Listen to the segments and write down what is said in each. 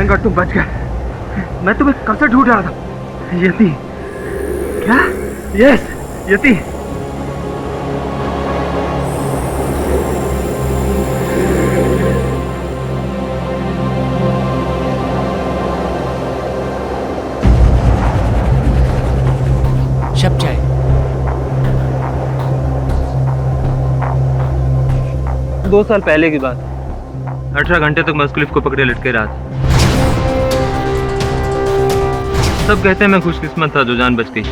Thank God तुम बच गए। मैं तुम्हें कब से ढूंढ रहा था। यति। क्या? यस, यति। शब जाए। 2 साल पहले की बात। 18 घंटे तक मस्कुलिफ को पकड़े लटके रहा था। सब कहते हैं मैं खुशकिस्मत था जो जान बच गई।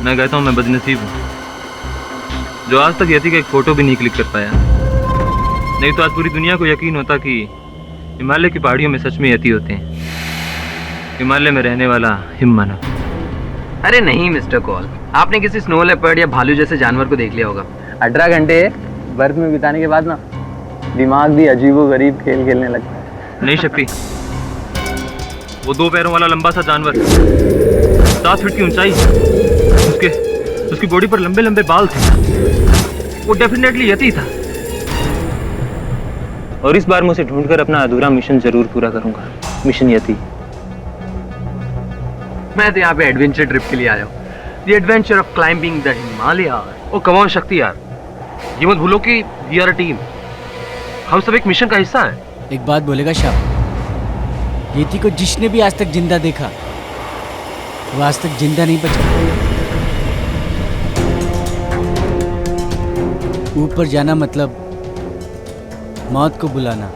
मैं कहता हूँ मैं बदनसीब हूँ जो आज तक यति का एक फोटो भी नहीं क्लिक कर पाया। नहीं तो आज पूरी दुनिया को यकीन होता कि हिमालय की पहाड़ियों में सच में यति होते हैं। हिमालय में रहने वाला हिममानव। अरे नहीं मिस्टर कॉल, आपने किसी स्नो लेपर्ड या भालू जैसे जानवर को देख लिया होगा। 18 घंटे बर्फ में बिताने के बाद ना दिमाग भी अजीबोगरीब खेल खेलने लगता है। नहीं शक्ति, वो 2 पैरों वाला लंबा सा जानवर, 7 फीट की ऊंचाई, उसकी बॉडी पर लंबे लंबे बाल थे। वो डेफिनेटली यति था। और इस बार मैं उसे ढूंढकर अपना अधूरा मिशन जरूर पूरा करूंगा। मिशन यति। मैं तो यहाँ पे एडवेंचर ट्रिप के लिए आया हूँ। The adventure of climbing the Himalaya. Oh come on Shakti यार, ये मत भूलो कि वी आर अ टीम। हम सब एक मिशन का हिस्सा हैं। एक बात बोलेगा शाह, यति को जिसने भी आज तक जिंदा देखा वो आज तक जिंदा नहीं बचा। ऊपर जाना मतलब मौत को बुलाना।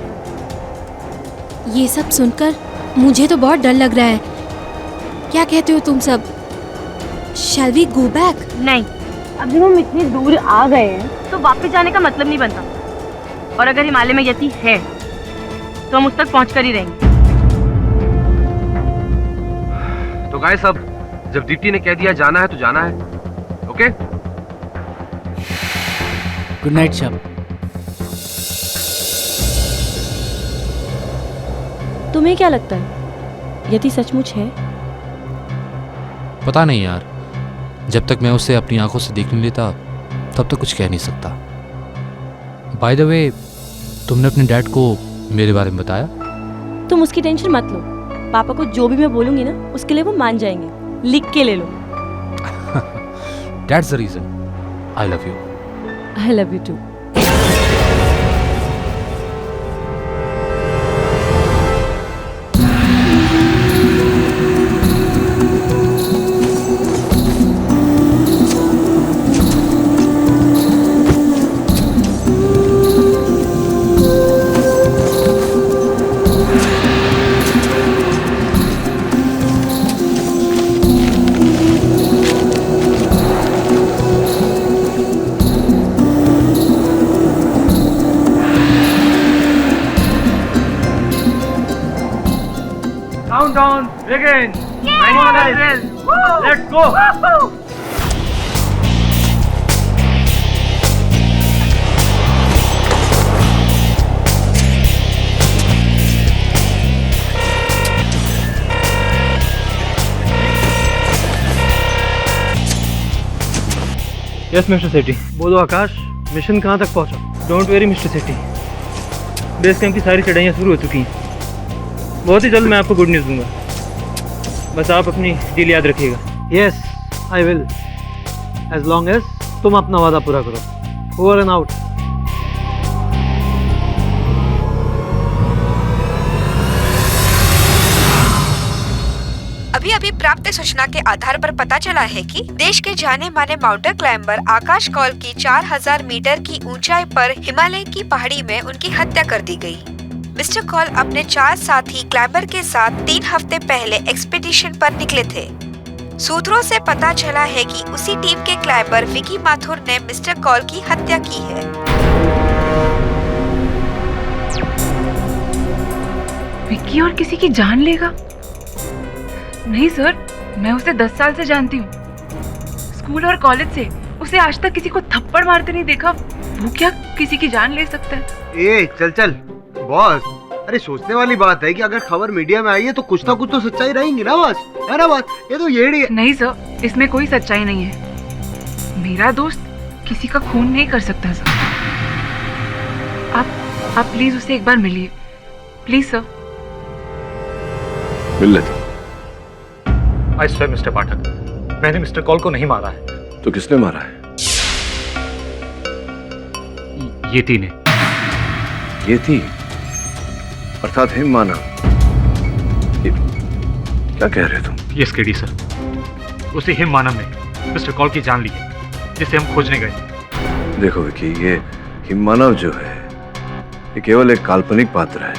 ये सब सुनकर मुझे तो बहुत डर लग रहा है। क्या कहते हो तुम सब? Shall we go back? नहीं, अब जब हम इतनी दूर आ गए हैं तो वापस जाने का मतलब नहीं बनता। और अगर हिमालय में यति है तो हम उस तक पहुंच कर ही रहेंगे। तो गाइस, अब जब दीप्ति ने कह दिया जाना है तो जाना है। ओके? Good night Shah. तुम्हें क्या लगता है, यति सचमुच है? पता नहीं यार, जब तक मैं उसे अपनी आंखों से देख नहीं लेता तब तक कुछ कह नहीं सकता। बाय द वे, तुमने अपने डैड को मेरे बारे में बताया? तुम उसकी टेंशन मत लो। पापा को जो भी मैं बोलूंगी ना उसके लिए वो मान जाएंगे। लिख के ले लो। That's the reason I love you. I love you too. Countdown begin. Let's go. Yes mister Sethi. बोलो आकाश, मिशन कहाँ तक पहुँचा? Don't worry mister Sethi, base camp की सारी चढ़ाइयाँ शुरू हो चुकी हैं। बहुत ही जल्द मैं आपको गुड न्यूज़ दूंगा। बस आप अपनी डील याद रखिएगा। Yes, I will, as long as तुम अपना वादा पूरा करो। Over and out. अभी प्राप्त सूचना के आधार पर पता चला है कि देश के जाने माने माउंटेन क्लाइंबर आकाश कौल की 4000 मीटर की ऊंचाई पर हिमालय की पहाड़ी में उनकी हत्या कर दी गई। मिस्टर कौल अपने 4 साथी क्लाइंबर के साथ 3 हफ्ते पहले एक्सपीडिशन पर निकले थे। सूत्रों से पता चला है कि उसी टीम के क्लाइंबर विकी माथुर ने मिस्टर कौल की हत्या की है। विकी और किसी की जान लेगा? नहीं सर, मैं उसे 10 साल से जानती हूँ। स्कूल और कॉलेज से उसे आज तक किसी को थप्पड़ मारते नहीं देखा। वो क्या किसी की जान ले सकता है? ए चल चल बॉस, अरे सोचने वाली बात है कि अगर खबर मीडिया में आई है तो कुछ ना कुछ तो सच्चाई रहेगी ना बॉस, है ना बात? ये तो येड़ी है। नहीं सर, इसमें कोई सच्चाई नहीं है। मेरा दोस्त किसी का खून नहीं कर सकता सर। आप प्लीज उसे एक बार मिलिए, प्लीज सर। मिल लेता हूं। आई स्वेयर मिस्टर पाठक, मैंने मिस्टर कॉल को नहीं मारा है। तो किसने मारा है? येती ने। येती अर्थात हिम मानव। क्या कह रहे हो तुम? यस केडी सर, उसी हिम मानव ने मिस्टर कॉल की जान ली है, जिसे हम खोजने गए। देखो विकी, ये हिम मानव जो है ये केवल एक काल्पनिक पात्र है।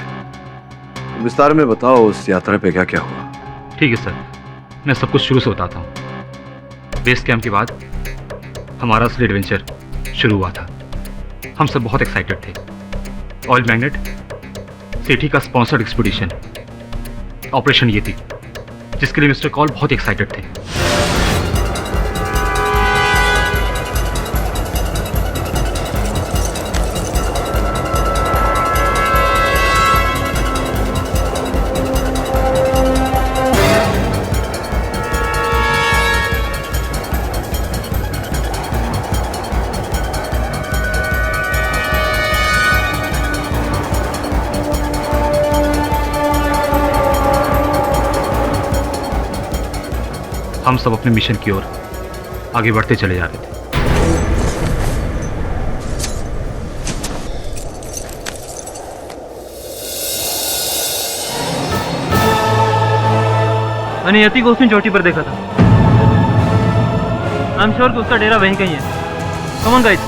तुम विस्तार में बताओ उस यात्रा पे क्या क्या हुआ। ठीक है सर, मैं सब कुछ शुरू से बताता हूँ। बेस कैंप के बाद हमारा असली एडवेंचर शुरू हुआ था। हम सब बहुत एक्साइटेड थे। ऑयल मैग्नेट सेठी का स्पॉन्सर्ड एक्सपीडिशन ऑपरेशन ये थी, जिसके लिए मिस्टर कॉल बहुत एक्साइटेड थे। हम सब अपने मिशन की ओर आगे बढ़ते चले जा रहे थे। मैंने यति को उसने चोटी पर देखा था। आई एम श्योर कि उसका डेरा वहीं कहीं है। Come on guys,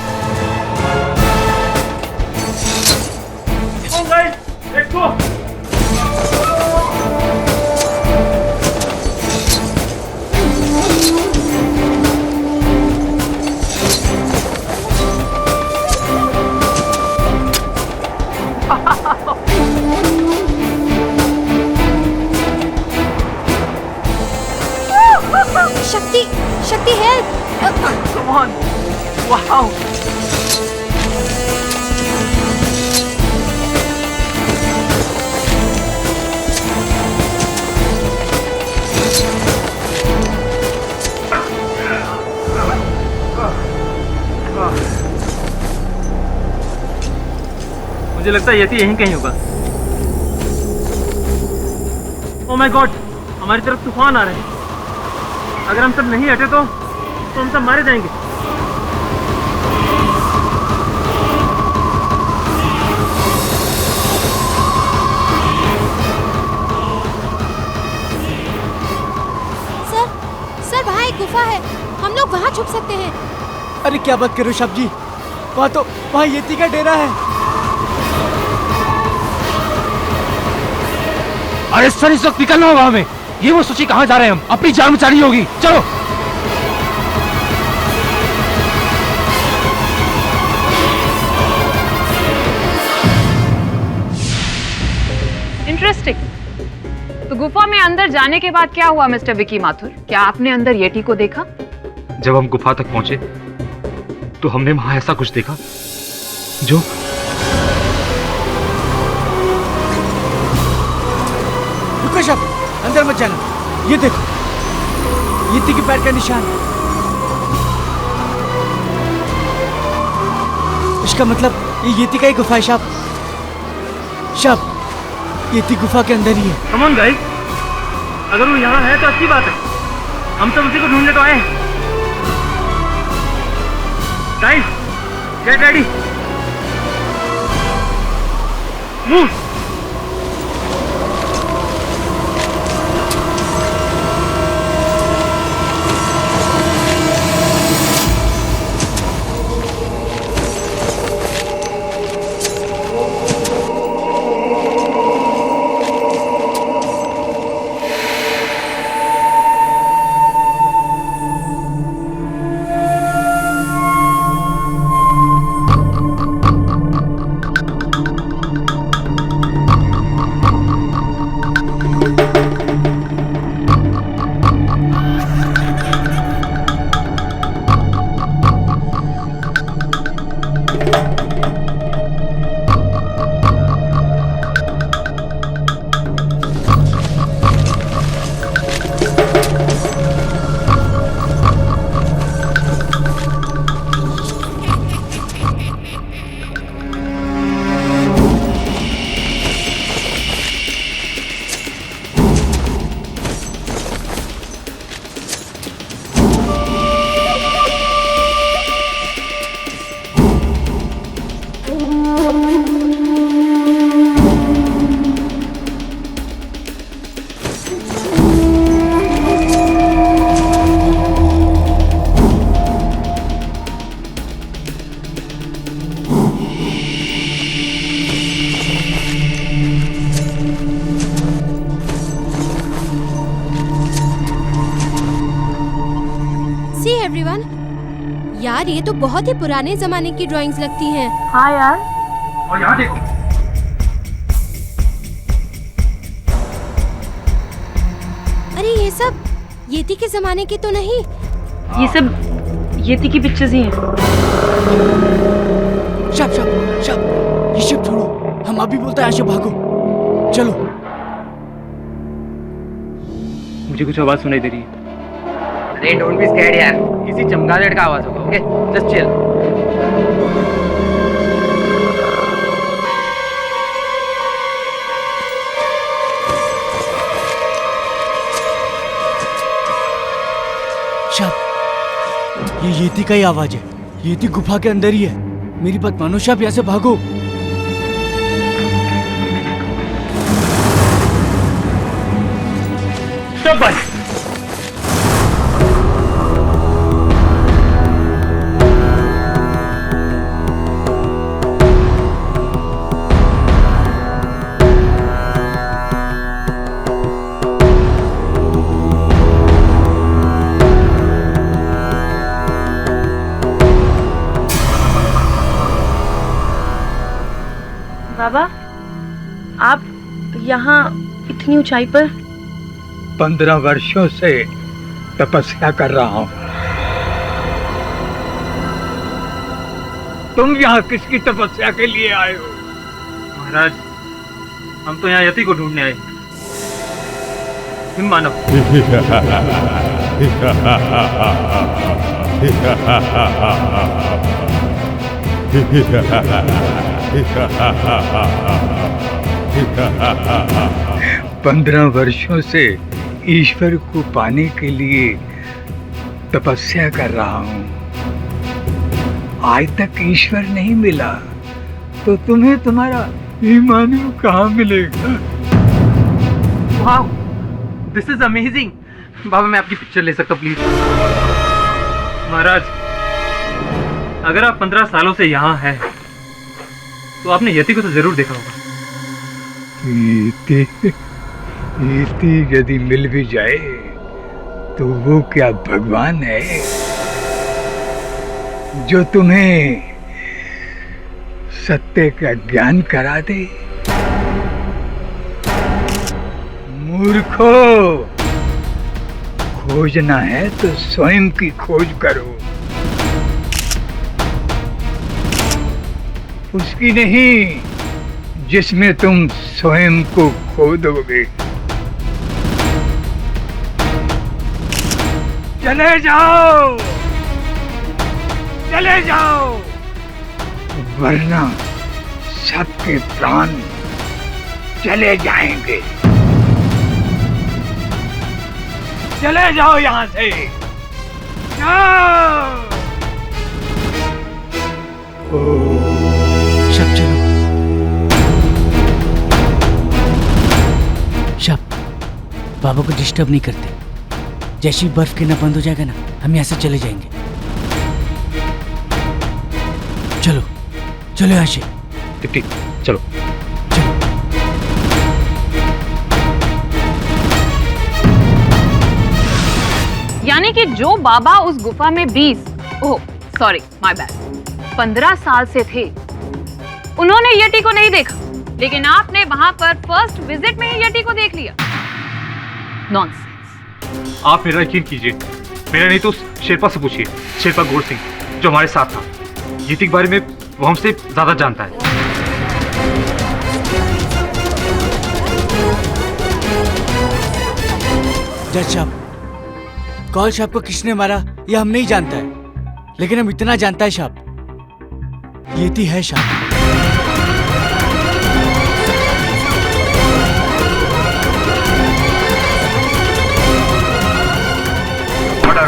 let's go. शक्ति, शक्ति हेल्प! Come on! Wow! मुझे लगता है यति यहीं कहीं होगा। ओह माय गॉड, हमारी तरफ तूफान आ रहे हैं। अगर हम सब नहीं हटे तो हम सब मारे जाएंगे। सर वहाँ एक गुफा है, हम लोग वहाँ छुप सकते हैं। अरे क्या बात करो साहब जी, वहाँ येती का डेरा है। अरे सर, इस वक्त निकलना होगा हमें। ये वो सोची कहाँ जा रहे हैं हम? अपनी जान बचानी होगी, चलो। इंटरेस्टिंग। तो गुफा में अंदर जाने के बाद क्या हुआ मिस्टर विकी माथुर? क्या आपने अंदर येटी को देखा? जब हम गुफा तक पहुंचे तो हमने वहां ऐसा कुछ देखा जो रुको साहब, अंदर मत जाना। ये देखो, येती के पैर का निशान। इसका मतलब ये येती का ही गुफा है साहब। साहब, येती गुफा के अंदर ही है। कम ऑन गाइस, अगर वो यहाँ है तो अच्छी बात है। हम सब उसी को ढूंढने तो आए हैं। Guys, get ready, move. भगवान, यार ये तो बहुत ही पुराने जमाने की ड्राइंग्स लगती हैं। हाँ यार। और यहाँ देखो, अरे ये सब येती के जमाने की तो नहीं? ये सब येती की पिक्चर्स ही हैं। शब शब शब, ये शिप छोड़ो, हम अभी बोलते हैं यहाँ से भागो, चलो। मुझे कुछ आवाज़ सुनाई दे रही है। अरे डोंट बी स्कैर्ड यार, किसी चमगादड़ का आवाज होगा। Okay just chill. शब, ये येती का ही आवाज है। येती गुफा के अंदर ही है। मेरी बात मानो शब, यहाँ से भागो। शब भाई, बाबा, आप यहाँ इतनी ऊंचाई पर? 15 वर्षों से तपस्या कर रहा हूँ। तुम यहाँ किसकी तपस्या के लिए आए हो? महाराज, हम तो यहाँ यति को ढूंढने आए। हिम मानव। पंद्रह वर्षों से ईश्वर को पाने के लिए तपस्या कर रहा हूँ। आज तक ईश्वर नहीं मिला तो तुम्हें तुम्हारा ईमान कहाँ मिलेगा? वाह, दिस इज अमेजिंग। बाबा मैं आपकी पिक्चर ले सकता प्लीज? महाराज, अगर आप 15 सालों से यहाँ हैं, तो आपने यति को तो जरूर देखा होगा। इति यदि मिल भी जाए तो वो क्या भगवान है जो तुम्हें सत्य का ज्ञान करा दे? मूर्खो, खोजना है तो स्वयं की खोज करो, उसकी नहीं जिसमें तुम स्वयं को खो दोगे। चले जाओ, चले जाओ, वरना सबके प्राण चले जाएंगे। चले जाओ यहाँ से, जाओ। शब चलो। शब, बाबा को डिस्टर्ब नहीं करते। जैसे ही बर्फ गिरना बंद हो जाएगा ना, हम यहाँ से चले जाएंगे। चलो चलो यहाँ से। ठीक, चलो। यानी कि जो बाबा उस गुफा में 15 साल से थे, उन्होंने यटी को नहीं देखा, लेकिन आपने वहां पर फर्स्ट विजिट में ही यटी को देख लिया। नॉनसेंस। आप मेरा यकीन कीजिए, मेरा नहीं तो उस शेरपा से पूछिए, शेरपा गोर सिंह जो हमारे साथ था। यति के बारे में वो हमसे ज्यादा जानता है। जज साहब, कौल साहब को किसने मारा ये हम नहीं जानता है, लेकिन हम इतना जानता है साहब, येती है साहब।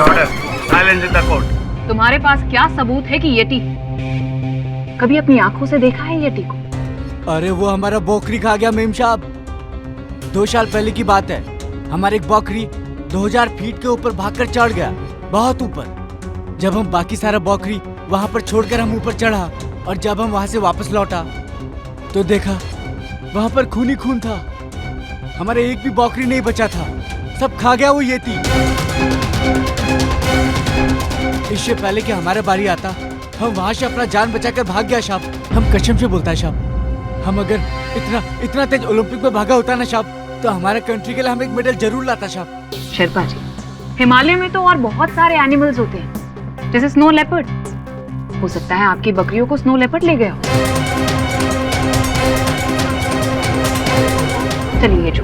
Order, silence in the court. तुम्हारे पास क्या सबूत है कि येटी है? कभी अपनी आंखों से देखा है येटी को? अरे वो हमारा बकरी खा गया मेम साहब। 2 साल पहले की बात है, हमारे एक बकरी 2000 फीट के ऊपर भागकर चढ़ गया, बहुत ऊपर। जब हम बाकी सारा बकरी वहां पर छोड़कर हम ऊपर चढ़ा, और जब हम वहां से वापस लौटा तो देखा वहां पर खून ही खून था। हमारे एक भी बकरी नहीं बचा था, सब खा गया वो येती। इससे पहले कि हमारा बारी आता हम वहाँ से अपना जान बचाकर भाग गया साहब। हम कसम से बोलता है साहब, हम अगर इतना तेज ओलंपिक में भागा होता ना साहब तो हमारे कंट्री के लिए हम एक मेडल जरूर लाता साहब। शेरपा जी, हिमालय में तो और बहुत सारे एनिमल्स होते हैं, जैसे स्नो लेपर्ड। हो सकता है आपकी बकरियों को स्नो लेपर्ड ले गया हो। चलिए जो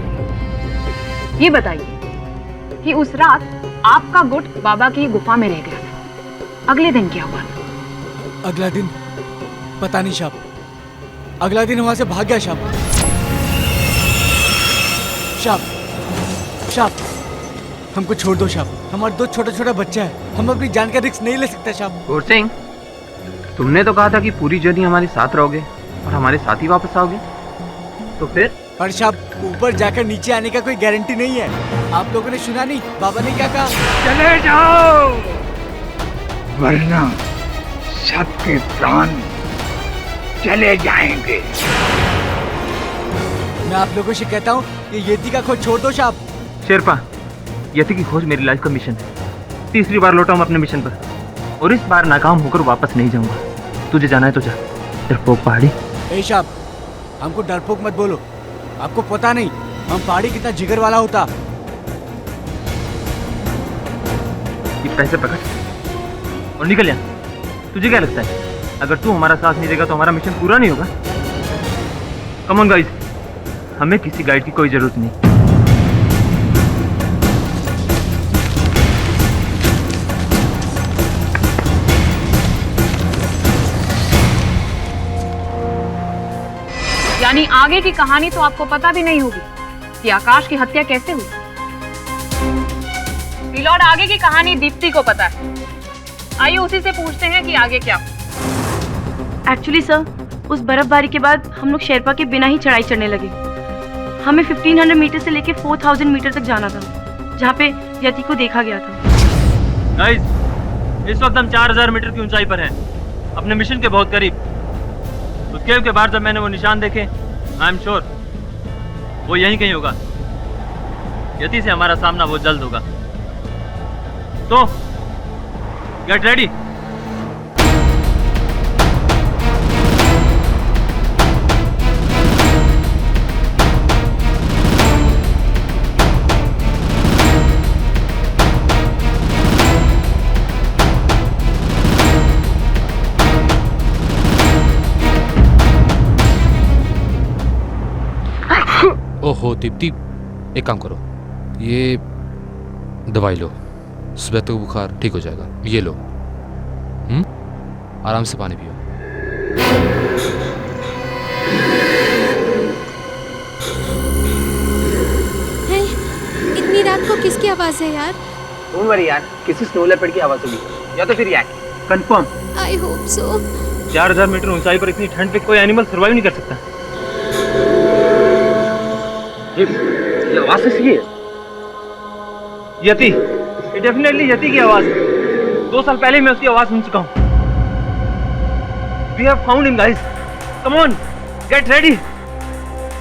ये बताइए कि उस रात आपका गुट बाबा की गुफा में रह गया था, अगले दिन क्या हुआ? अगला दिन पता नहीं साहब, अगला दिन वहां से भाग गया साहब। साहब हमको छोड़ दो साहब, हमारे 2 छोटे बच्चे हैं, हम अपनी जान का रिस्क नहीं ले सकते साहब। गौर सिंह, तुमने तो कहा था कि पूरी जर्नी हमारे साथ रहोगे और हमारे साथ ही वापस आओगे, तो फिर? पर साहब ऊपर जाकर नीचे आने का कोई गारंटी नहीं है। आप लोगों ने सुना नहीं बाबा ने क्या कहा? चले जाओ वरना सबके प्राण चले जाएंगे। मैं आप लोगों से कहता हूँ ये येती का खोज छोड़ दो साहब। शेरपा, यति की खोज मेरी लाइफ का मिशन है। तीसरी बार लौटा हूँ अपने मिशन पर और इस बार नाकाम होकर वापस नहीं जाऊंगा। तुझे जाना है तो जा। डरपोक पहाड़ी। ए साहब, हमको डरपोक मत बोलो, आपको पता नहीं हम पहाड़ी कितना जिगर वाला होता। ये पैसे पकड़ और निकल यहाँ। तुझे क्या लगता है अगर तू हमारा साथ नहीं देगा तो हमारा मिशन पूरा नहीं होगा? कम ऑन गाइस, हमें किसी गाइड की कोई जरूरत नहीं। यानी आगे की कहानी तो आपको पता भी नहीं होगी कि आकाश की हत्या कैसे हुई। रिलॉर्ड, आगे की कहानी दीप्ति को पता है। आइए उसी से पूछते हैं कि आगे क्या हुआ। एक्चुअली सर, उस बर्फबारी के बाद हम लोग शेरपा के बिना ही चढ़ाई चढ़ने लगे। हमें 1500 मीटर से लेकर 4000 मीटर तक जाना था, जहाँ पे यति को देखा गया था। गाइस, इस वक्त हम 4000 मीटर की ऊंचाई पर हैं, अपने मिशन के बहुत करीब। उस केव के बाहर जब मैंने वो निशान देखे, आई एम श्योर वो यहीं कहीं होगा। यति से हमारा सामना बहुत जल्द होगा, तो गेट रेडी। ओहो दीप्ति, एक काम करो, ये दवाई लो, सुबह तक बुखार ठीक हो जाएगा। ये लो, आराम से पानी पियो। है, इतनी रात को किसकी आवाज है यार? डोंट वरी यार, किसी स्नो लेपर्ड की आवाज होगी या तो फिर yak. Confirm. I hope so. 4000 metre ऊंचाई पर इतनी ठंड पे कोई एनिमल सर्वाइव नहीं कर सकता। ये आवाज कैसी है? यति, ये डेफिनेटली यति की आवाज है। 2 साल पहले मैं उसकी आवाज सुन चुका हूँ। We have found him, guys. Come on, get ready.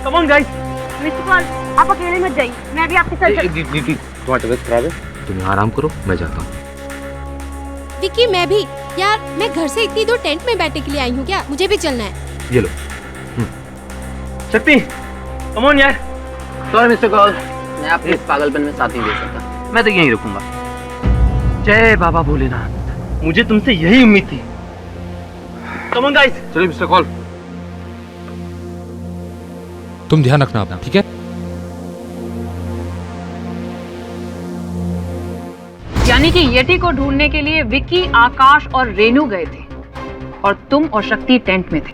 Come on, guys. Mister Paul, आप अकेले मत जाइए, मैं भी आपके साथ दीदी, तुम्हारी तबीयत खराब है, तुम आराम करो, मैं जाता हूँ। विकी, मैं भी यार, मैं घर से इतनी दूर टेंट में बैठने के लिए आई हूँ क्या? मुझे भी चलना है। ये लो। शक्ति, come on यार। सॉरी मिस्टर कॉल, मैं आपके इस पागलपन में साथ नहीं दे सकता, मैं तो यहीं रुकूंगा। जय बाबा भोलेनाथ, मुझे तुमसे यही उम्मीद थी। Come on, guys. चलिए मिस्टर कॉल। तुम ध्यान रखना अपना, ठीक है? यानी कि येटी को ढूंढने के लिए विक्की, आकाश और रेनू गए थे और तुम और शक्ति टेंट में थे।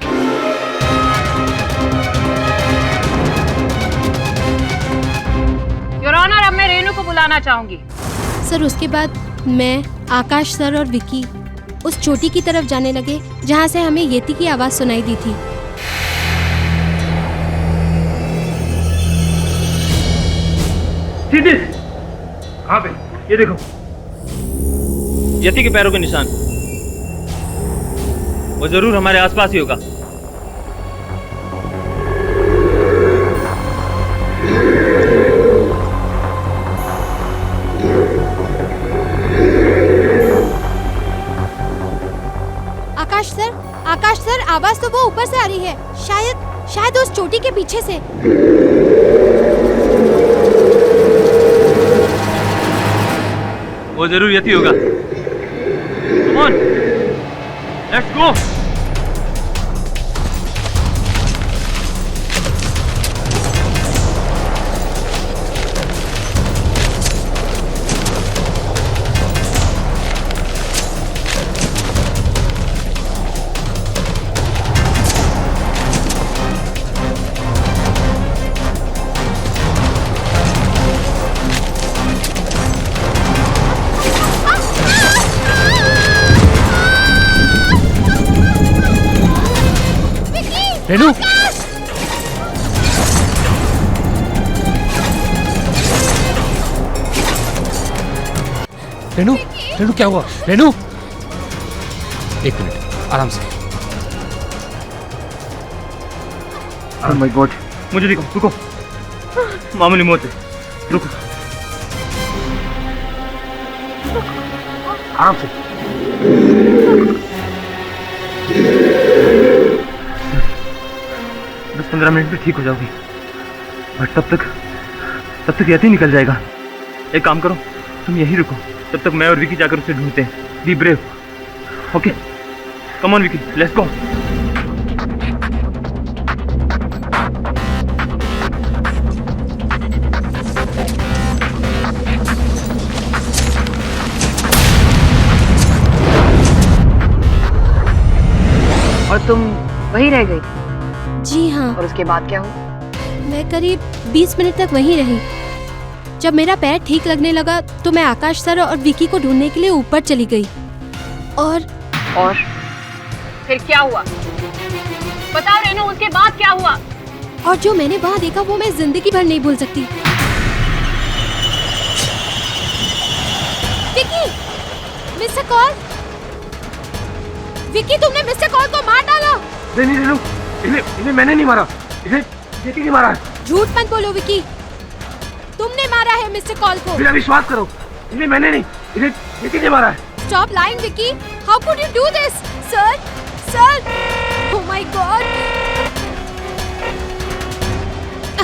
योर ऑनर, अब मैं रेनू को बुलाना चाहूंगी। सर, उसके बाद मैं, आकाश सर और विकी उस चोटी की तरफ जाने लगे जहाँ से हमें येती की आवाज सुनाई दी थी। कहाँ पे? ये देखो, यति के पैरों के निशान। वो जरूर हमारे आसपास ही होगा। आकाश सर, आवाज तो वो ऊपर से आ रही है। शायद उस चोटी के पीछे से। वो जरूर यति होगा। Come on, let's go. Renu, Renu, Renu क्या हुआ? रेनू, एक मिनट, आराम से। Oh my God, मुझे रुको, मामूली मौत है, रुको, आराम से। बस 15 मिनट में ठीक हो जाओगी, बट तब तक यति निकल जाएगा। एक काम करो, तुम यहीं रुको, तब तक मैं और विकी जाकर उसे ढूंढते हैं। Be brave, okay? Come on Vicky, let's go. और तुम वहीं रह गई? जी हाँ। और उसके बाद क्या हुआ? मैं करीब 20 मिनट तक वहीं रही। जब मेरा पैर ठीक लगने लगा तो मैं आकाश सर और विकी को ढूंढने के लिए ऊपर चली गई। और फिर क्या हुआ? बताओ रेनू, उसके बाद क्या हुआ? और जो मैंने वहाँ देखा वो मैं जिंदगी भर नहीं भूल सकती। Vicky, mister call. विकी, तुमने मिस्टर कॉल को मार डाला। नहीं रेनू, इन्हें मैंने नहीं मारा, इन्हें यति ने मारा है। झूठ मत बोलो विकी, तुमने मारा है मिस्टर कॉल को। मेरा विश्वास करो, इन्हें मैंने नहीं, इन्हें यति ने मारा है। Stop lying, Vicky. How could you do this, sir? Sir! Oh my God!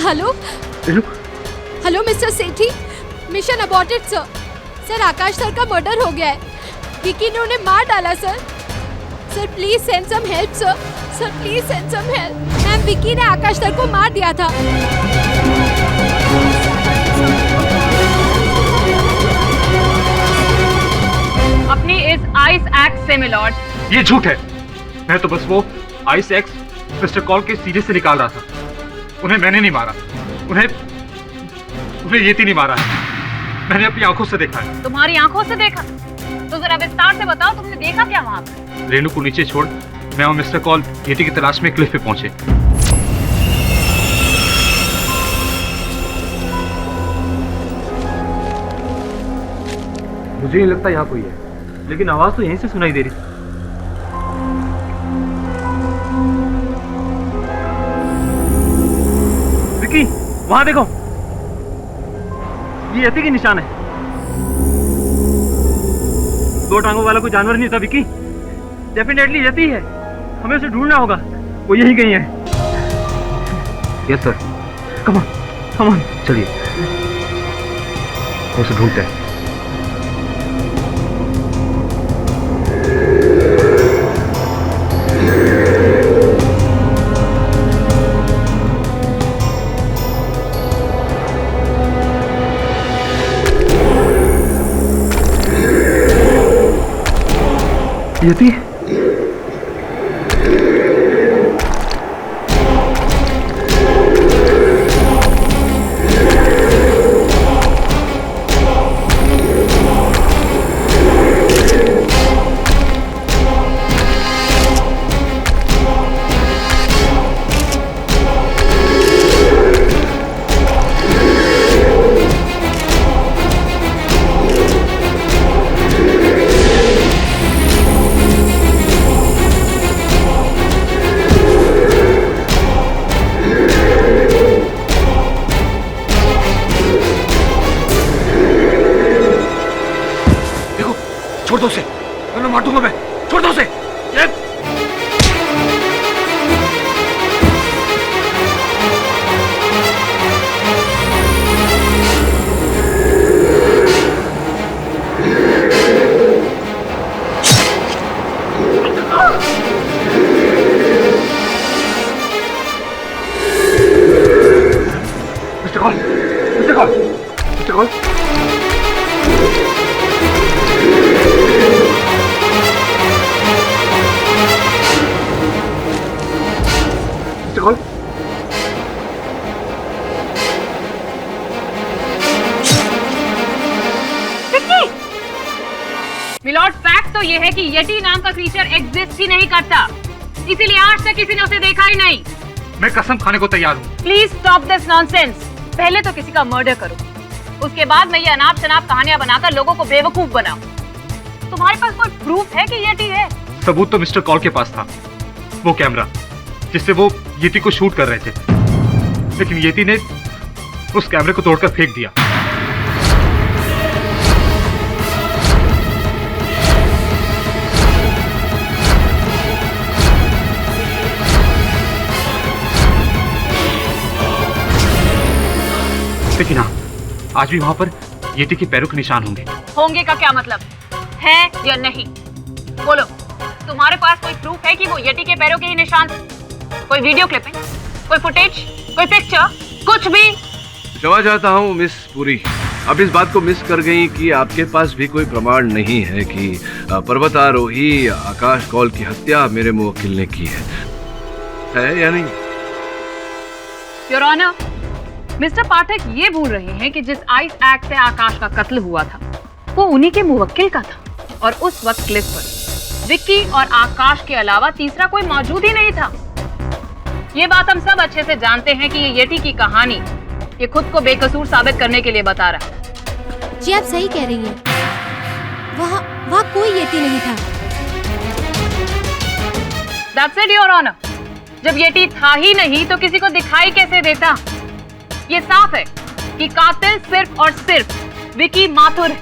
Hello? Hello, Mr. Sethi. Mission aborted, sir. Sir, Akash sir का मर्डर हो गया है। विकी ने उन्हें मार डाला, sir. Sir, please send some help, sir. Sir, please send some help. Ma'am, Vicky ने आकाश sir को मार दिया था। अपनी इस आइस एक्ट से मिलॉर्ड। ये झूठ है। मैं तो बस वो आइस एक्स मिस्टर कॉल के सीधे से निकाल रहा था। उन्हें मैंने नहीं मारा, उन्हें यति नहीं मारा है। मैंने अपनी आंखों से देखा है। तुम्हारी आंखों से देखा? तो जरा विस्तार से बताओ, तुमने देखा क्या वहाँ पर? रेनू को नीचे छोड़ मैं और मिस्टर कॉल यति की तलाश में क्लिफ पे पहुंचे। मुझे नहीं लगता यहाँ कोई है, लेकिन आवाज तो यहीं से सुनाई दे रही थी। विकी, वहां देखो, ये यति के निशान है। दो टांगों वाला कोई जानवर नहीं था विकी, डेफिनेटली यति है। हमें उसे ढूंढना होगा, वो यही कहीं है। Yes sir. कम ऑन, चलिए उसे ढूंढते हैं। यति, छोड़ दो उसे, मैं मार दूंगा, मैं छोड़ दो उसे। तो ये है कि यटी नाम का क्रीचर एग्जिस्ट ही नहीं करता, इसीलिए आज तक किसी ने उसे देखा ही नहीं। मैं कसम खाने को तैयार हूँ। Please stop this nonsense. पहले तो किसी का मर्डर करो, उसके बाद मैं ये अनाप शनाप कहानियां बनाकर लोगों को बेवकूफ बनाऊं। तुम्हारे पास कोई प्रूफ है कि यटी है? सबूत तो मिस्टर कॉल के पास था, वो कैमरा जिससे वो यति को शूट कर रहे थे, लेकिन यति ने उस कैमरे को तोड़कर फेंक दिया। लेकिन हाँ, आज भी वहां पर यति के पैरों के निशान होंगे। होंगे का क्या मतलब है या नहीं? बोलो, तुम्हारे पास कोई प्रूफ है कि वो यटी के पैरों के ही निशान? कोई वीडियो क्लिपिंग, कोई फुटेज, कोई पिक्चर, कुछ भी? क्षमा चाहता हूँ मिस पुरी, आप इस बात को मिस कर गई कि आपके पास भी कोई प्रमाण नहीं है कि पर्वतारोही आकाश कौल की हत्या मेरे मुवक्किल ने की है या नहीं? योर ऑनर, मिस्टर पाठक ये भूल रहे हैं कि जिस आइस एक्ट से आकाश का कत्ल हुआ था वो उन्हीं के मुवक्किल का था, और उस वक्त क्लिफ पर विक्की और आकाश के अलावा तीसरा कोई मौजूद ही नहीं था। ये बात हम सब अच्छे से जानते हैं कि ये यटी की कहानी ये खुद को बेकसूर साबित करने के लिए बता रहा है। जी आप सही कह रही हैं। वहाँ कोई यटी नहीं था। That's it, your honour. जब यटी था ही नहीं तो किसी को दिखाई कैसे देता? ये साफ है कि कातिल सिर्फ और सिर्फ विकी माथुर है।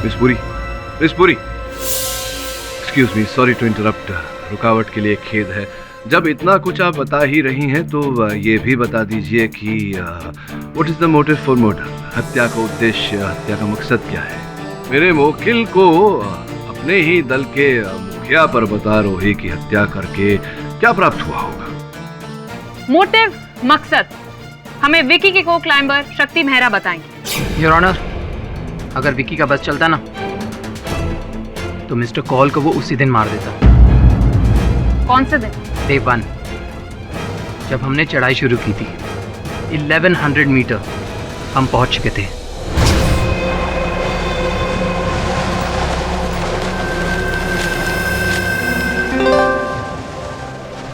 Miss Puri, excuse me, sorry to interrupt, रुकावट के लिए खेद है। जब इतना कुछ आप बता ही रही हैं तो ये भी बता दीजिए कि what is the motive for murder? हत्या का उद्देश्य, हत्या का मकसद क्या है? मेरे मुवक्किल को अपने ही दल के मुखिया पर्वतारोही की हत्या करके क्या प्राप्त हुआ होगा? मोटिव, मकसद हमें विकी के को क्लाइंबर शक्ति मेहरा बताएंगे। योर ऑनर, अगर विकी का बस चलता ना तो मिस्टर कॉल को वो उसी दिन मार देता। कौन से दिन? डे 1, जब हमने चढ़ाई शुरू की थी। 1100 मीटर हम पहुंच चुके थे।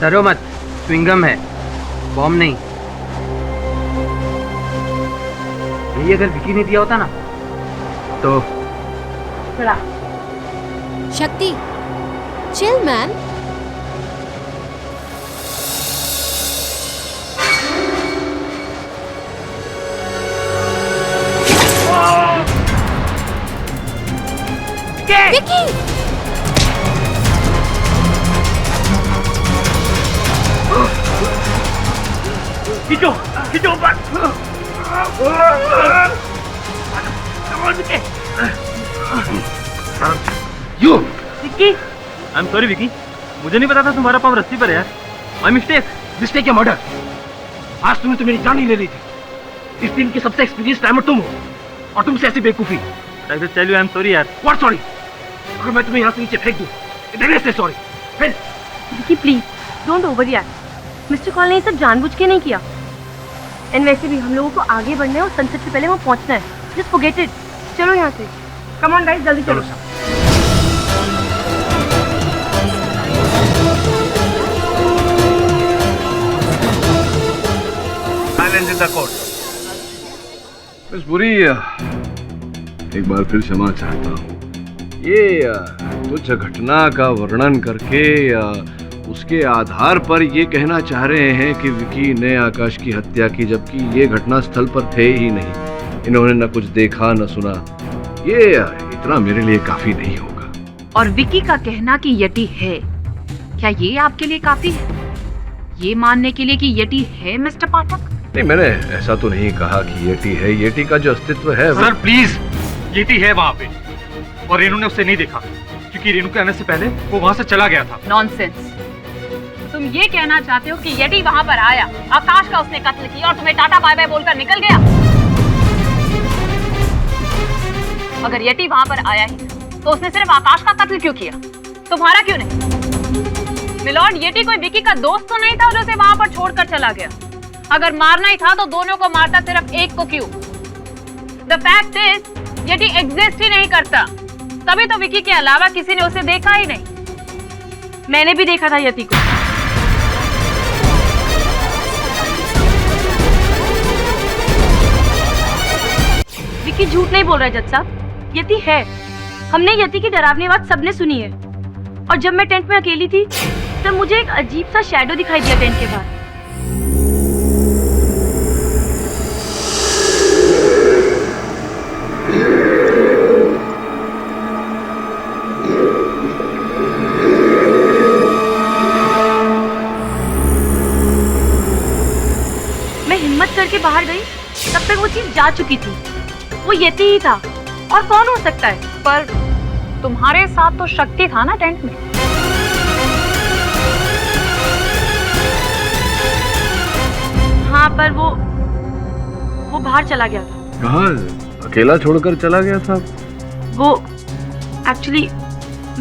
डरो मत, च्युइंगम है, बॉम्ब नहीं। यही अगर विकी ने दिया होता ना तो शक्ति, चिल मैन। विकी! खींचो, खींचो ऊपर। You Vicky, I am sorry Vicky, मुझे नहीं पता था तुम्हारा पाँव रस्सी पर है यार। माय मिस्टेक या मर्डर? आज तुमने तो मेरी जान ही ले ली थी। इस टीम के सबसे एक्सपीरियंस टाइमर तुम हो और तुमसे ऐसी बेवकूफी। I will tell you I am sorry यार। What sorry? अगर मैं तुम्हें यहाँ से नीचे फेंक दूँ, देन से sorry. Vicky please don't overreact. Mister call ने ये सब जानबूझ के नहीं किया। एंड वैसे भी हम लोगों को आगे बढ़ना है और सनसेट से पहले वहाँ पहुँचना है। Just forget it. चलो यहाँ से। कम ऑन गाइस, जल्दी चलो। Silence in the court. Miss Puri, एक बार फिर क्षमा चाहता हूँ। ये तुच्छ घटना का वर्णन करके उसके आधार पर ये कहना चाह रहे हैं कि विकी ने आकाश की हत्या की, जबकि ये घटना स्थल पर थे ही नहीं। इन्होंने न कुछ देखा न सुना। ये इतना मेरे लिए काफी नहीं होगा। और विकी का कहना कि यटी है, क्या ये आपके लिए काफी है? ये मानने के लिए कि यटी है मिस्टर पाठक? नहीं, मैंने ऐसा तो नहीं कहा कि येटी है। येटी का जो अस्तित्व है सर प्लीज, येटी है वहाँ पे और रेनू ने उसे नहीं देखा क्योंकि रेनू के आने से पहले वो वहाँ से चला गया था। नॉनसेंस। तुम ये कहना चाहते हो कि यटी वहाँ पर आया, आकाश का उसने कत्ल किया और तुम्हें टाटा बाय बाय बोलकर निकल गया? अगर यटी वहाँ पर आया ही तो उसने सिर्फ आकाश का कत्ल क्यों किया, तुम्हारा क्यों नहीं? मिलॉर्ड, यटी कोई विकी का दोस्त तो नहीं था और उसे वहाँ पर छोड़कर चला गया। अगर मारना ही था तो दोनों को मारता, सिर्फ एक को क्यों? The fact is yeti exist ही नहीं करता। तभी तो विकी के अलावा किसी ने उसे देखा ही नहीं। मैंने भी देखा था यति को। विकी झूठ नहीं बोल रहा है जज साहब, यति है। हमने यति की डरावनी बात सबने सुनी है। और जब मैं टेंट में अकेली थी तब मुझे एक अजीब सा शैडो दिखाई दिया टेंट के बाहर। मैं हिम्मत करके बाहर गई, तब तक वो चीज जा चुकी थी। वो यति ही था, और कौन हो सकता है? पर तुम्हारे साथ तो शक्ति था ना टेंट में। हाँ, पर वो बाहर चला गया था। कहाँ? अकेला छोड़कर चला गया था? वो एक्चुअली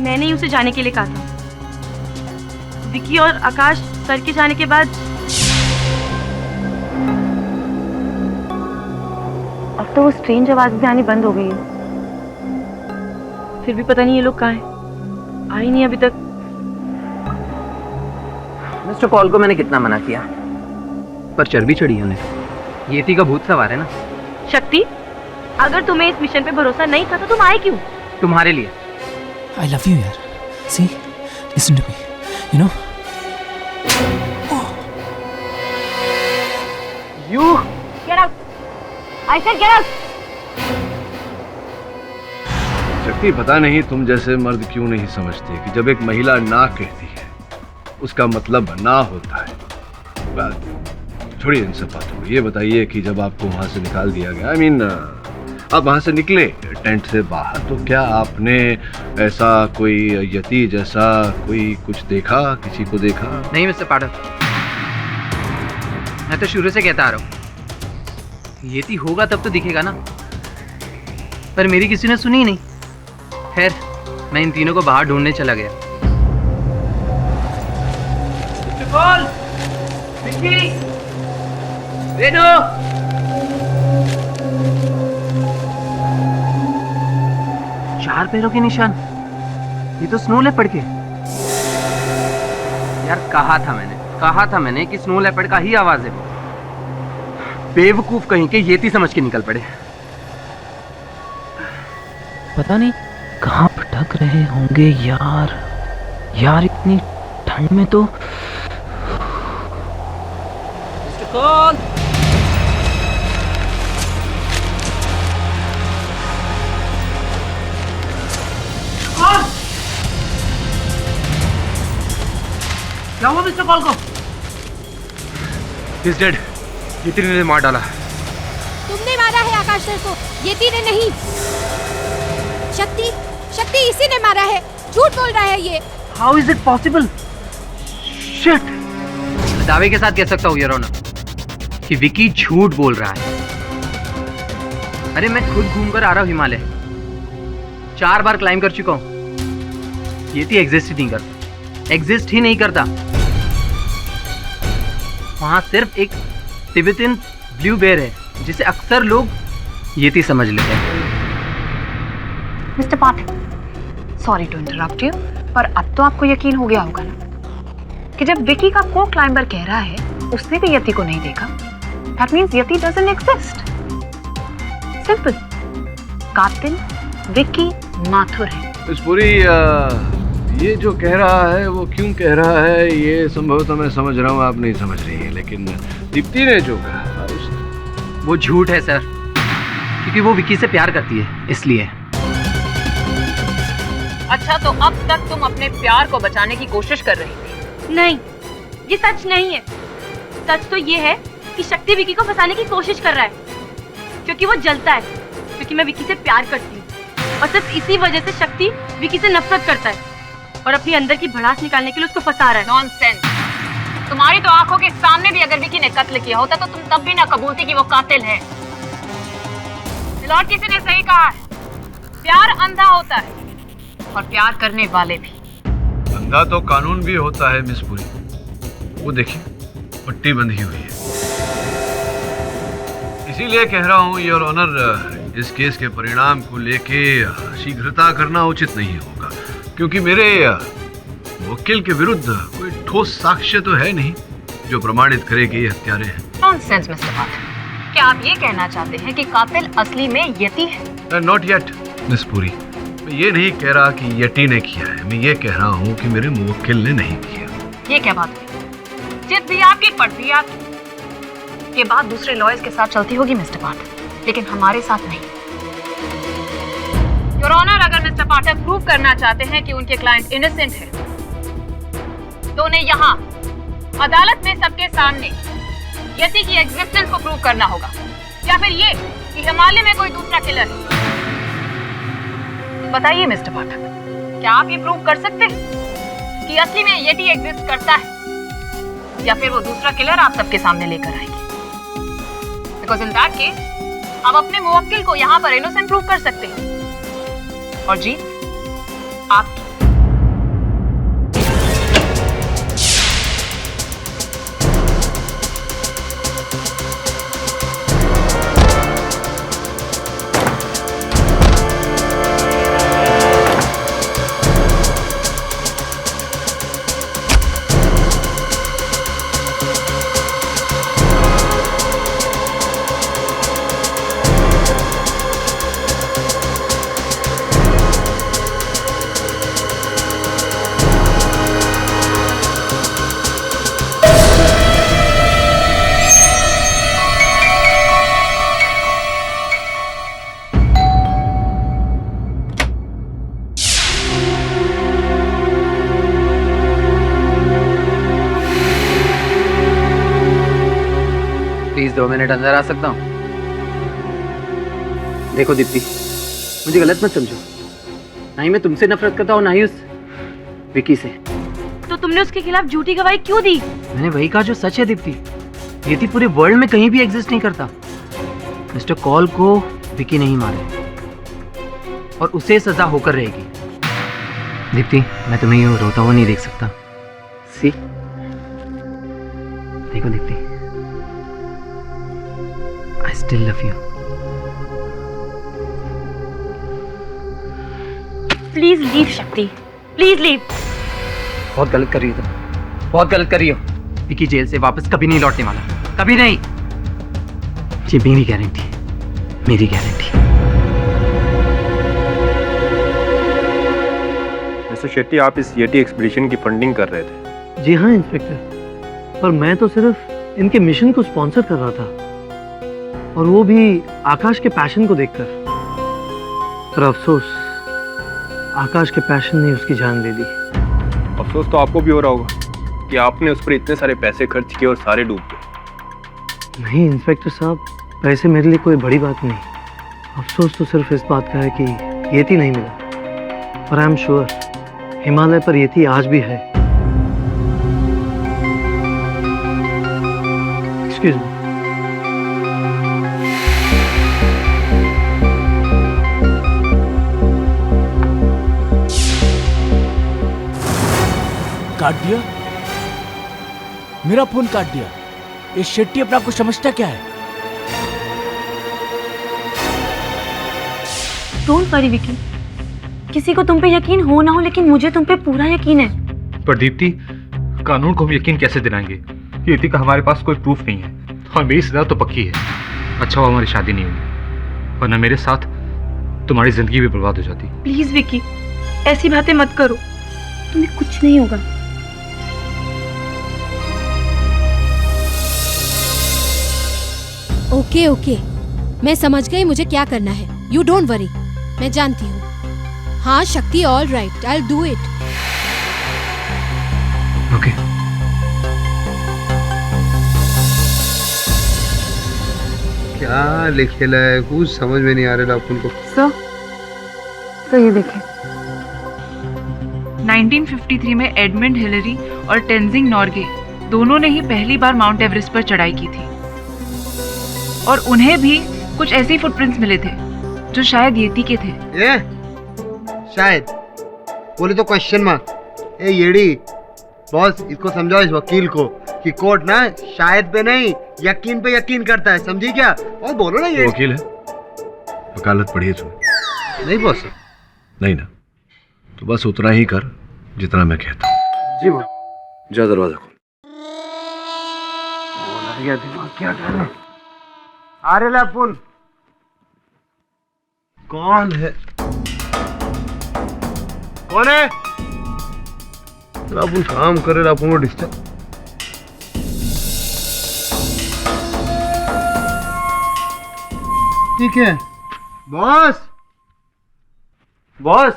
मैंने ही उसे जाने के लिए कहा था। विकी और आकाश सर के जाने के बाद अब तो वो स्ट्रेंज आवाज भी आनी बंद हो गई है। फिर भी पता नहीं ये लोग कहाँ हैं। आए नहीं अभी तक। मिस्टर पॉल को मैंने कितना मना किया, पर चर्बी चढ़ी है उन्हें। येती का भूत सवार है ना। शक्ति, अगर तुम्हें इस मिशन पे भरोसा नहीं था तो तुम आए क्यों? तुम्हारे लिए। I love you यार। See, listen to me. You know? You get out. I said get out. शक्ति, पता नहीं तुम जैसे मर्द क्यों नहीं समझते कि जब एक महिला ना कहती है उसका मतलब ना होता है। छोड़िए इन सब बातों को। ये बताइए कि जब आपको वहां से निकाल दिया गया, I mean, आप वहां से निकले टेंट से बाहर, तो क्या आपने ऐसा कोई यति जैसा कोई कुछ देखा, किसी को देखा? नहीं मिस्टर पाठक, मैं तो शुरू से कहता आ रहा हूँ, येती होगा तब तो दिखेगा ना। पर मेरी किसी ने सुनी ही नहीं। खैर, मैं इन तीनों को बाहर ढूंढने चला गया। विकी, रेनू, चार पैरों के निशान, ये तो स्नो लेपर्ड के। यार कहा था मैंने कि स्नो लेपर्ड का ही आवाज है। बेवकूफ कहीं के येती समझ के निकल पड़े। पता नहीं कहाँ भटक रहे होंगे यार इतनी ठंड में तो। मिस्टर कॉल, क्या हुआ मिस्टर कॉल को? He's dead. येती ने मार डाला। तुमने मारा है आकाश सर को, येती ने नहीं। शक्ति इसी ने मारा है। झूठ बोल रहा है ये। How is it possible? Shit! दावे के साथ कह सकता हूँ योर ऑनर कि विकी झूठ बोल रहा है। अरे मैं खुद घूमकर आ रहा हूँ हिमालय, 4 बार क्लाइम कर चुका हूँ। येती एग्जिस्ट ही नहीं करता। वहां सिर्फ एक तिब्बतन ब्लू बेयर है जिसे अक्सर लोग येती समझ लेते हैं। Mister Pathak, sorry to interrupt you, पर अब तो आपको यकीन हो गया होगा ना कि जब विकी का को क्लाइंबर कह रहा है उसने भी यति को नहीं देखा, that means yeti doesn't exist. Simple. कातिल विकी माथुर है। इस पूरी ये जो कह रहा है वो क्यों कह रहा है ये संभवतः मैं समझ रहा हूँ, आप नहीं समझ रही है, लेकिन दीप्ति ने जो कहा वो झूठ है सर, क्योंकि वो विकी से प्यार करती है इसलिए। अच्छा, तो अब तक तुम अपने प्यार को बचाने की कोशिश कर रही थी? नहीं, ये सच नहीं है। सच तो ये है कि शक्ति विकी को फंसाने की कोशिश कर रहा है, क्योंकि वो जलता है, क्योंकि मैं विकी से प्यार करती हूँ। और सिर्फ इसी वजह से शक्ति विकी से नफरत करता है और अपनी अंदर की भड़ास निकालने के लिए उसको फंसा रहा है। नॉनसेंस। तुम्हारी तो आंखों के सामने भी अगर विकी ने कत्ल किया होता तो तुम तब भी ना कबूलती कि वो कातिल है। लॉर्ड किसी ने सही कहा है, प्यार अंधा होता है और प्यार करने वाले भी। अंधा तो कानून भी होता है मिस पुरी, वो देखिए पट्टी बंधी हुई है। इसीलिए कह रहा हूँ योर ऑनर, इस केस के परिणाम को लेके शीघ्रता करना उचित नहीं होगा, क्योंकि मेरे वकील के विरुद्ध कोई ठोस साक्ष्य तो है नहीं जो प्रमाणित करे कि ये हत्यारे हैं। नॉनसेंस मिस्टर पाठक, क्या आप ये कहना चाहते हैं कि कातिल असली में यति है? नॉट येट मिस पुरी, मैं ये नहीं कह रहा कि यति ने किया है, मैं ये कह रहा हूँ कि मेरे मुवक्किल ने नहीं किया। ये क्या बात हुई? जिद भी आपकी, पट भी आपकी। ये बात दूसरे लॉयर्स के साथ चलती होगी मिस्टर पाठक, लेकिन हमारे साथ नहीं। योर ऑनर, अगर मिस्टर पाठक प्रूव करना चाहते हैं कि उनके क्लाइंट इनोसेंट है, तो उन्हें यहाँ अदालत में सबके सामने यति की एग्जिस्टेंस को प्रूव करना होगा, या फिर ये कि हिमालय में कोई दूसरा किलर है। बताइए मिस्टर पाठक, क्या आप ये प्रूव कर सकते हैं कि असली में यति एग्जिस्ट करता है, या फिर वो दूसरा किलर आप सबके सामने लेकर आएंगे? बिकॉज इन दैट केस आप अपने मुवक्किल को यहाँ पर इनोसेंट प्रूव कर सकते हैं और जीत आपकी। प्लीज 2 मिनट अंदर आ सकता हूँ? देखो दीप्ति, मुझे गलत मत समझो, ना ही मैं तुमसे नफरत करता हूँ ना ही उस विकी से। तो तुमने उसके खिलाफ झूठी गवाही क्यों दी? मैंने वही कहा जो सच है दीप्ति। यति पूरे वर्ल्ड में कहीं भी एग्जिस्ट नहीं करता। मिस्टर कॉल को विकी नहीं मारे और उसे सजा होकर रहेगी। दीप्ति, मैं तुम्हें यूं रोता हुआ नहीं देख सकता। सी, देखो Deepti, I still love you. Please leave शक्ति, प्लीज लीव। बहुत गलत कर रही हो तुम, बहुत गलत कर रही हो। विकी जेल से वापस कभी नहीं लौटने वाला, कभी नहीं। ये मेरी गारंटी, मेरी गारंटी। मिस्टर शेट्टी, आप इस येटी एक्सपीडिशन की फंडिंग कर रहे थे? जी हाँ इंस्पेक्टर, पर मैं तो सिर्फ इनके मिशन को स्पॉन्सर कर रहा था, और वो भी आकाश के पैशन को देखकर। पर अफसोस, आकाश के पैशन ने उसकी जान दे दी। अफसोस तो आपको भी हो रहा होगा कि आपने उस पर इतने सारे पैसे खर्च किए और सारे डूब गए। नहीं इंस्पेक्टर साहब, पैसे मेरे लिए कोई बड़ी बात नहीं। अफसोस तो सिर्फ इस बात का है कि येती नहीं मिला, पर आई एम श्योर हिमालय पर येती आज भी है। Excuse me. काट दिया, मेरा फोन काट दिया। ये शेट्टी अपना आपको समझता क्या है? डोंट वरी विकी, किसी को तुम पे यकीन हो ना हो, लेकिन मुझे तुम पे पूरा यकीन है। पर दीप्ति, कानून को हम यकीन कैसे दिलाएंगे? यति का हमारे पास कोई प्रूफ नहीं है और मेरी सजा तो पक्की है। अच्छा हुआ हमारी शादी नहीं हुई, वरना मेरे साथ तुम्हारी जिंदगी भी बर्बाद हो जाती। प्लीज विकी, ऐसी बातें मत करो, तुम्हें कुछ नहीं होगा। ओके ओके, मैं समझ गई मुझे क्या करना है। यू डोंट वरी, मैं जानती हूँ। हाँ शक्ति, all right, I will do it. Okay. क्या लिखेला है, कुछ समझ में नहीं आ रहा अपन को। सर ये देखें। 1953 में एडमंड हिलरी और टेंजिंग नॉर्गे दोनों ने ही पहली बार माउंट एवरेस्ट पर चढ़ाई की थी, और उन्हें भी कुछ ऐसे फुटप्रिंट्स मिले थे जो शायद येती के थे। ये शायद बोले तो क्वेश्चन मार्क। ए येड़ी बॉस, इसको समझाओ इस वकील को कि कोर्ट ना शायद पे नहीं यकीन पे यकीन करता है, समझी क्या? और बोलो ना ये वकील है, वकालत पढ़ी है तूने? नहीं बॉस। नहीं ना, तो बस उतना ही कर जितना मैं कहता हूँ। जी बॉस। जा दरवाजा खोल। गया दिमाग क्या करने। अरे लापुन कौन है? कौन है? लापुन काम करे, लापुन को डिस्टर्ब। ठीक है बॉस। बॉस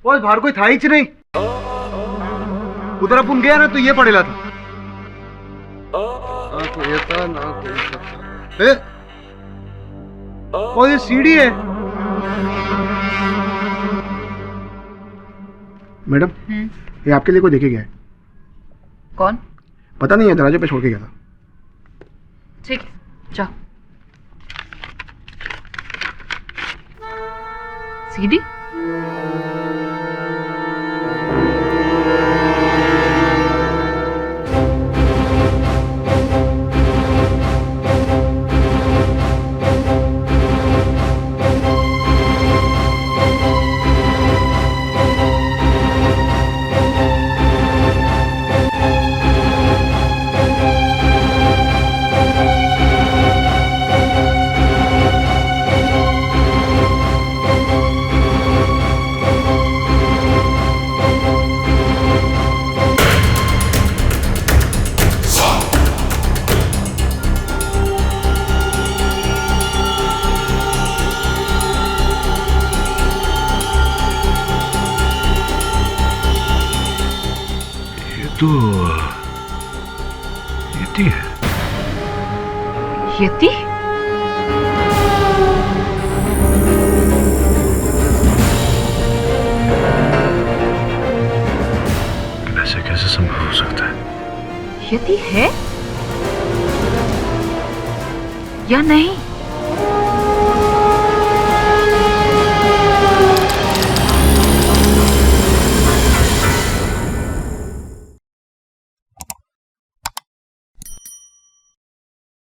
बॉस बाहर कोई था ही नहीं। उधर अपन गया ना तो ये पड़ेला था। ना कोई था ना कोई था। और ये सीढ़ी है। मैडम ये आपके लिए कोई देखे गया है? कौन? पता नहीं है, दरवाजे पे छोड़ के गया था। ठीक है जाओ। सीढ़ी? तो यति है। यति? ऐसे कैसे संभव हो सकता है? यति है या नहीं?